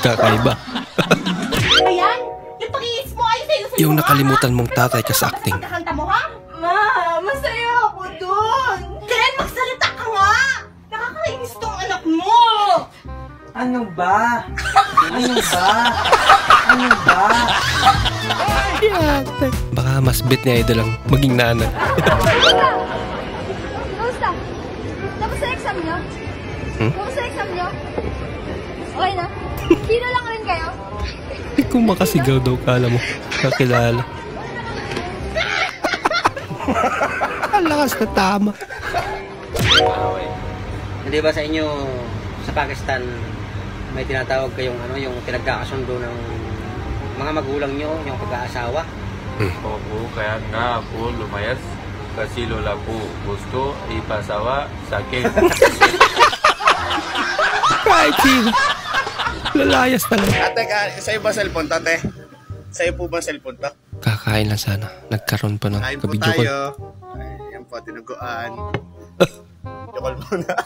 Kakaiba. Ayan, yung pag-iis mo ay sa'yo sa Yung nakalimutan mong tatay ka sa acting. Kakanta mo ha? Ma, masaya ako dun. Ken, magsalita ka nga. Nakakainis tong anak mo. Ano ba? Ano ba? Ano ba? Baka mas bet ni Idol ang maging nana. Kamusta? Tapos sa exam nyo? Tapos sa exam nyo? Okay na? Kino lang rin kayo? Kung makasigaw daw, kala mo kakilala. Ang lakas na tama. Hindi ba sa inyo sa Pakistan may tinatawag kayong ano, yung pinagkakasundo ng mga magulang nyo, yung pag-aasawa. Oo, kaya nga ako lumayas kasi lola ko gusto ipasawa sa akin. Kahit sino. Lalayas talaga. Ate, sa'yo ba cellphone to, ate? Sa'yo po ba cellphone to? Kakain lang sana. Nagkaroon pa ng kain po kabidyo ko. tayo. Ay, yan po, tinuguan. Yukol muna.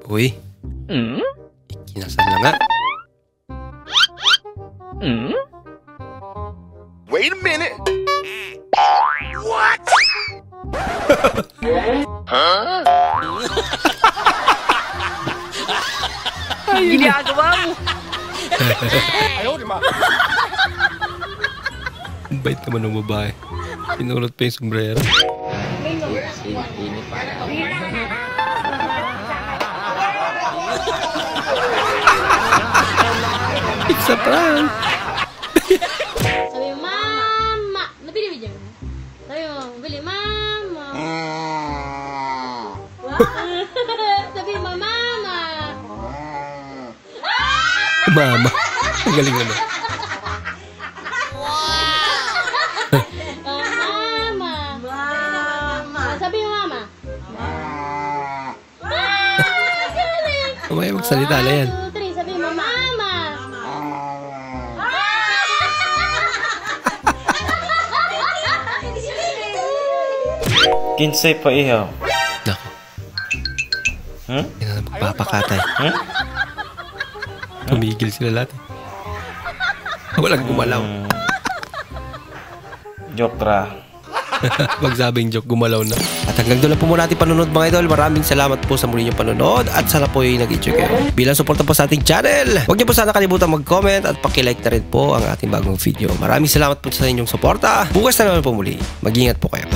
Uy. Ikinasal na nga. Wait a minute. What? Huh? Ginagawa mo. Ayaw, di ba? Ang bait naman ng babae. Pinulot pa yung sombrero. It's a prank. Sabi mo, mama. Nabili mo dyan? Sabi mo, bili, mama. Sabi mo, mama. Mama. Ang galing mo na. Sabi mo, mama. Mamaya magsalita na yan. 1, 2, 3, sabi mo, mama. Kinsay pa ihaw. Nako. Yan na magpapakatay. Tumigil sila lahat. Walang gumalaw. Joke ra. Magsabing joke, gumalaw na. At hanggang doon lang po muna ating panunod mga idol. Maraming salamat po sa muli niyong panunod at sana po yung nag-enjoy kayo. Bilang suporta po sa ating channel, huwag niyo po sana kalimutan mag-comment at pakilike na rin po ang ating bagong video. Maraming salamat po sa inyong suporta. Bukas na naman po muli. Mag-ingat po kayo.